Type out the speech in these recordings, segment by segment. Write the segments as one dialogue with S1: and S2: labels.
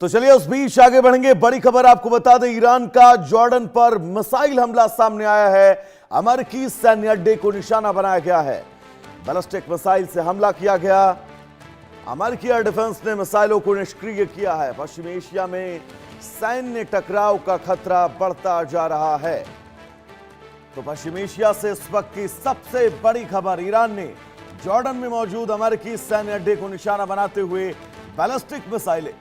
S1: तो चलिए उस बीच आगे बढ़ेंगे। बड़ी खबर आपको बता दें, ईरान का जॉर्डन पर मिसाइल हमला सामने आया है। अमेरिकी सैन्य अड्डे को निशाना बनाया गया है। बैलिस्टिक मिसाइल से हमला किया गया। अमेरिकी एयर डिफेंस ने मिसाइलों को निष्क्रिय किया है। पश्चिमी एशिया में सैन्य टकराव का खतरा बढ़ता जा रहा है। तो पश्चिम एशिया से इस वक्त की सबसे बड़ी खबर, ईरान ने जॉर्डन में मौजूद अमेरिकी सैन्य अड्डे को निशाना बनाते हुए बैलिस्टिक मिसाइलें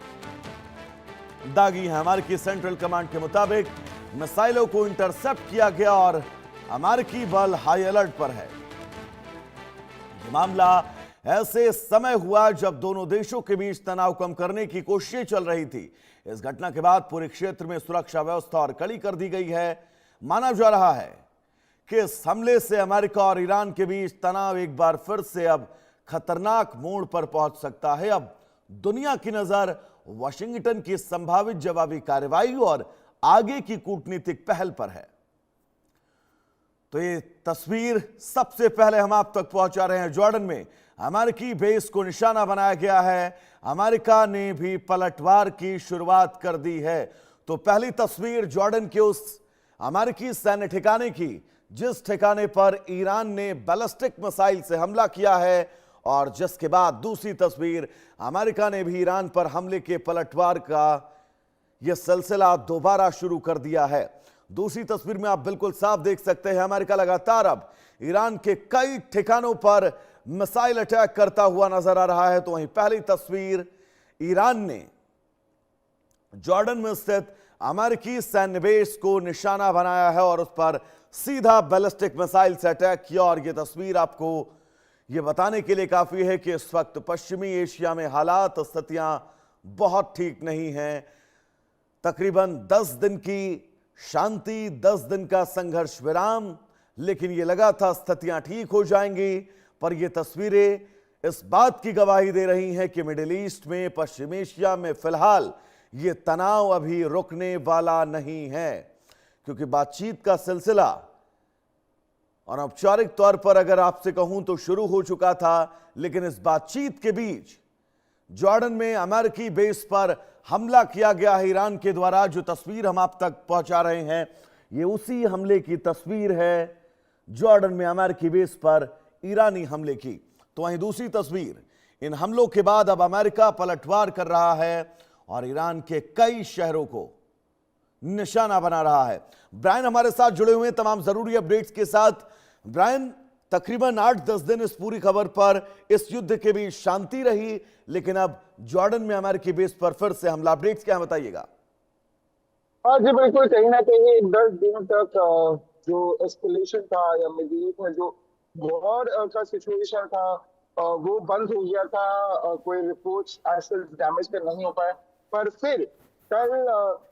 S1: दागी हैं। अमेरिकी सेंट्रल कमांड के मुताबिक मिसाइलों को इंटरसेप्ट किया गया और अमेरिकी बल हाई अलर्ट पर है। यह मामला ऐसे समय हुआ जब दोनों देशों के बीच तनाव कम करने की कोशिशें चल रही थी। इस घटना के बाद पूरे क्षेत्र में सुरक्षा व्यवस्था और कड़ी कर दी गई है। माना जा रहा है कि इस हमले से अमेरिका और ईरान के बीच तनाव एक बार फिर से अब खतरनाक मोड़ पर पहुंच सकता है। अब दुनिया की नजर वाशिंगटन की संभावित जवाबी कार्रवाई और आगे की कूटनीतिक पहल पर है। तो ये तस्वीर सबसे पहले हम आप तक पहुंचा रहे हैं। जॉर्डन में अमेरिकी बेस को निशाना बनाया गया है। अमेरिका ने भी पलटवार की शुरुआत कर दी है। तो पहली तस्वीर जॉर्डन के उस अमेरिकी सैन्य ठिकाने की जिस ठिकाने पर ईरान ने बैलिस्टिक मिसाइल से हमला किया है, और जिसके बाद दूसरी तस्वीर अमेरिका ने भी ईरान पर हमले के पलटवार का यह सिलसिला दोबारा शुरू कर दिया है। दूसरी तस्वीर में आप बिल्कुल साफ देख सकते हैं, अमेरिका लगातार अब ईरान के कई ठिकानों पर मिसाइल अटैक करता हुआ नजर आ रहा है। तो वहीं पहली तस्वीर, ईरान ने जॉर्डन में स्थित अमेरिकी सैन्य बेस को निशाना बनाया है और उस पर सीधा बैलिस्टिक मिसाइल से अटैक किया। और यह तस्वीर आपको यह बताने के लिए काफी है कि इस वक्त पश्चिमी एशिया में हालात, स्थितियां बहुत ठीक नहीं हैं। तकरीबन 10 दिन की शांति, 10 दिन का संघर्ष विराम, लेकिन यह लगा था स्थितियां ठीक हो जाएंगी। पर यह तस्वीरें इस बात की गवाही दे रही हैं कि मिडिल ईस्ट में, पश्चिम एशिया में फिलहाल यह तनाव अभी रुकने वाला नहीं है, क्योंकि बातचीत का सिलसिला और औपचारिक तौर पर अगर आपसे कहूं तो शुरू हो चुका था। लेकिन इस बातचीत के बीच जॉर्डन में अमेरिकी बेस पर हमला किया गया है ईरान के द्वारा। जो तस्वीर हम आप तक पहुंचा रहे हैं, यह उसी हमले की तस्वीर है, जॉर्डन में अमेरिकी बेस पर ईरानी हमले की। तो वहीं दूसरी तस्वीर, इन हमलों के बाद अब अमेरिका पलटवार कर रहा है और ईरान के कई शहरों को निशाना बना रहा है। ब्रायन हमारे साथ जुड़े हुए हैं तमाम जरूरी अपडेट्स के साथ। ब्रायन, तकरीबन 8-10 दिन इस पूरी खबर पर इस युद्ध के बीच शांति रही, लेकिन अब जॉर्डन में अमेरिकी बेस पर फिर से हमला। अपडेट्स क्या बताइएगा?
S2: हाँ जी, बिल्कुल। कहीं ना कहीं 10 दिन तक जो एस्केलेशन था या मिडिल ईस्ट में जो वॉर का सिचुएशन था वो बंद हो गया था। कोई रिपोर्ट्स ऐसे डैमेज का नहीं हो पाया, पर फिर कल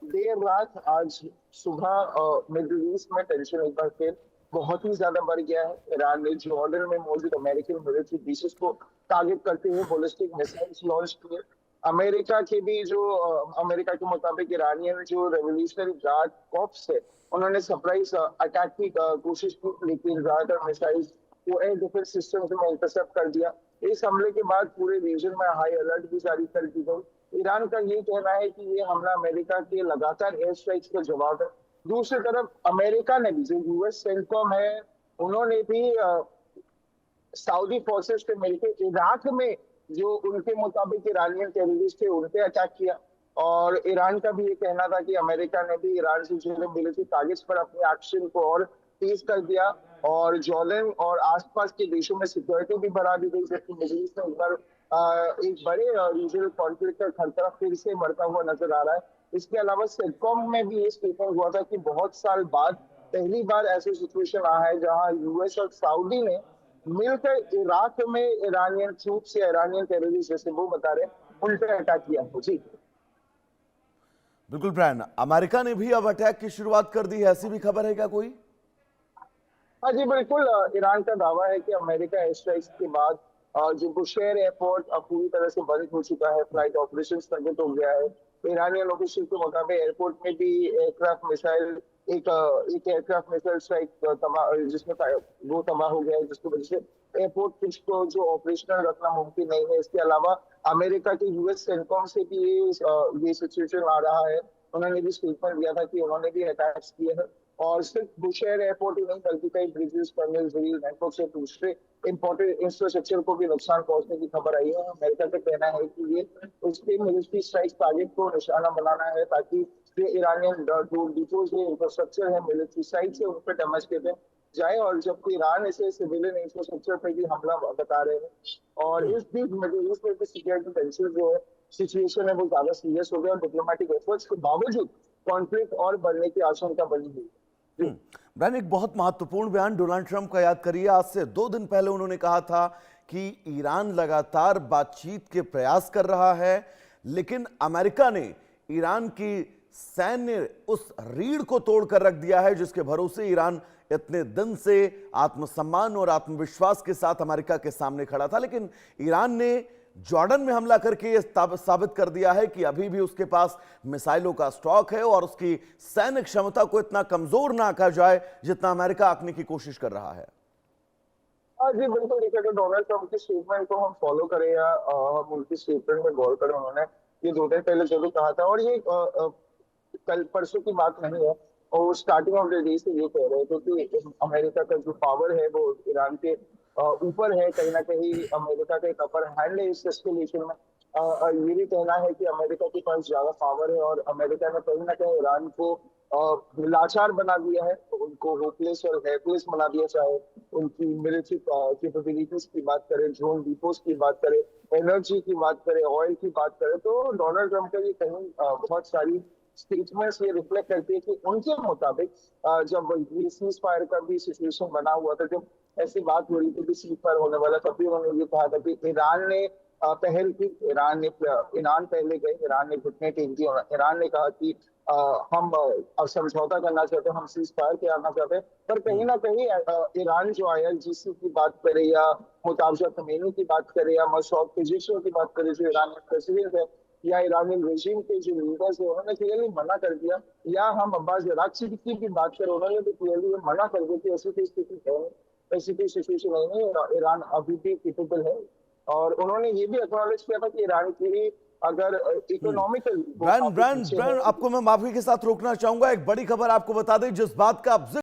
S2: देर रात आज सुबह मिडिल ईस्ट में टेंशन एक बार फिर बहुत ही ज्यादा बढ़ गया है। ईरान ने जॉर्डन में मौजूद अमेरिकन मिलिट्री बेसेस को टारगेट करते हुए बैलिस्टिक मिसाइल्स लॉन्च किए। अमेरिका के भी जो अमेरिका के मुताबिक ईरानियन जो रेवोल्यूशनरी गार्ड कॉर्प्स है, उन्होंने सरप्राइज अटैक की कोशिश की, लेकिन ज्यादातर मिसाइल्स को एयर डिफेंस सिस्टम में इंटरसेप्ट कर दिया। इस हमले के बाद पूरे रीजन में हाई अलर्ट भी जारी कर दी गई। ईरान का ये कहना है कि ये हमला अमेरिका के लगातार एयर स्ट्राइक्स का जवाब है। दूसरी तरफ अमेरिका ने भी, जो यूएस सेंटकॉम है, उन्होंने भी सऊदी फोर्सेस के मिलकर इराक में जो उनके मुताबिक ईरानियन टेररिस्ट थे उन पे अटैक किया। और ईरान का भी ये कहना था कि अमेरिका ने भी ईरान से जुड़े मिलिट्री टारगेट्स पर अपने एक्शन को और तेज कर दिया और जॉर्डन और आसपास के देशों में सिक्योरिटी भी बढ़ा दी गई, जबकि मिडिल ईस्ट में एक बड़े रीजनल कॉन्फ्लिक्ट का खतरा फिर से बढ़ता हुआ नजर आ रहा है। इसके अलावा सेटकॉम में भी ये स्टेटमेंट हुआ था कि बहुत साल बाद पहली बार ऐसी सिचुएशन आया है जहां यूएस और सऊदी ने मिलकर इराक में ईरानियन ट्रूप्स या ईरानियन टेररिस्ट, जैसे वो बता रहे हैं, उन पर अटैक किया। जी
S1: बिल्कुल ब्रायन, अमेरिका ने भी अब अटैक की शुरुआत कर दी है, ऐसी भी खबर है क्या कोई?
S2: हाँ जी, बिल्कुल। ईरान का दावा है कि अमेरिका एयर स्ट्राइक्स के बाद जो बुशेयर एयरपोर्ट अब पूरी तरह से बंद हो चुका है, फ्लाइट ऑपरेशन स्थगित हो गया है। ईरानियन ऑफिशियल के मुताबिक एयरपोर्ट में भी एयरक्राफ्ट मिसाइल एक एयरक्राफ्ट मिसाइल स्ट्राइक जिसमें वो तबाह हो गया है, जिसकी वजह से एयरपोर्ट कुछ को जो ऑपरेशनल रखना मुमकिन नहीं है। इसके अलावा अमेरिका के यूएस सेंटकॉम से भी ये सिचुएशन आ रहा है। उन्होंने भी स्टेटमेंट दिया था कि उन्होंने भी अटैक्स किए हैं, और सिर्फ बुशेयर एयरपोर्ट ही नहीं बल्कि कई ब्रिजेस, टनल्स, रेल नेटवर्क से दूसरे इंपॉर्टेंट इंफ्रास्ट्रक्चर को भी नुकसान पहुंचने की खबर आई है। अमेरिका का कहना है कि ये उसके मिलिट्री स्ट्राइक टारगेट को निशाना बनाना है, ताकि जो ईरानियन जो डिपोज है, इंफ्रास्ट्रक्चर है मिलिट्री साइड से, उन पर डैमेज के जाए। और जबकि ईरान इसे सिविलियन इंफ्रास्ट्रक्चर पर भी हमला बता रहे हैं, और इस बीच मिडिल ईस्ट में सिक्योरिटी टेंशन जो है, सिचुएशन है, वो ज्यादा सीरियस हो गया, और डिप्लोमेटिक एफर्ट्स के बावजूद कॉन्फ्लिक्ट और बढ़ने की आशंका बनी हुई है।
S1: ब्रायन, एक बहुत महत्वपूर्ण बयान डोनाल्ड ट्रंप का याद करिए। आज से 2 दिन पहले उन्होंने कहा था कि ईरान लगातार बातचीत के प्रयास कर रहा है, लेकिन अमेरिका ने ईरान की सैन्य उस रीढ़ को तोड़कर रख दिया है जिसके भरोसे ईरान इतने दिन से आत्मसम्मान और आत्मविश्वास के साथ अमेरिका के सामने खड़ा था। लेकिन ईरान ने जॉर्डन में हमला करके यह साबित कर दिया है कि अभी भी उसके पास मिसाइलों का स्टॉक है और उसकी सैन्य क्षमता को इतना कमजोर ना आंका जाए जितना अमेरिका आंकने की कोशिश कर रहा है।
S2: हाँ जी, बिल्कुल। देखिए, अगर डोनाल्ड ट्रंप की स्टेटमेंट को हम फॉलो करें या हम उनकी स्टेटमेंट में गौर करें, उन्होंने ये 2 दिन पहले जरूर कहा था, और ये कल परसों की बात नहीं है, और स्टार्टिंग ऑफ द डे से ये कह रहे थे कि अमेरिका का जो पावर है वो ईरान के ऊपर है। कहीं ना कहीं अमेरिका का एक अपर हैंड है इस एस्केलेशन में। ये भी कहना है कि अमेरिका के पास ज्यादा पावर है, और अमेरिका ने कहीं ना कहीं ईरान को लाचार बना दिया है, उनको होपलेस और हेल्पलेस बना दिया। चाहे उनकी मिलिट्री कैपेबिलिटीज की बात करें, ड्रोन डिपोज की बात करें, एनर्जी की बात करें, ऑयल की बात करें, तो डोनाल्ड ट्रंप का ये कहीं बहुत सारी स्टेटमेंट्स ये रिफ्लेक्ट करती है कि उनके मुताबिक जब ये सीज फायर का भी सिचुएशन बना हुआ था, जब ऐसी बात हो रही थी कि सीज फायर होने वाला, तब भी उन्होंने ये कहा था कि ईरान ने पहल की, ईरान पहले गए, ईरान ने घुटने टेक दी, ईरान ने कहा कि हम समझौता करना चाहते हैं, हम सीज फायर के आना चाहते हैं। पर कहीं ना कहीं ईरान जो IRGC की बात करे, या मुतावजा खमेनी की बात करे, या मसूद पेजेशियन की बात करे, जो ईरान में प्रेसिडेंट है, या ईरानी रेजिम के जो लीडर्स है, उन्होंने क्लियरली मना कर दिया। या हम अब्बास अरागची की भी बात करें, उन्होंने भी क्लियरली मना कर दिया कि ऐसी कोई स्थिति है नहीं, ऐसी कोई सिचुएशन नहीं है, ईरान अभी भी केपेबल है। और उन्होंने ये भी एक्नॉलेज किया था कि ईरान की अगर इकोनॉमिकल
S1: ब्रायन, आपको मैं माफी के साथ रोकना चाहूंगा। एक बड़ी खबर आपको बता दें, जिस बात का आप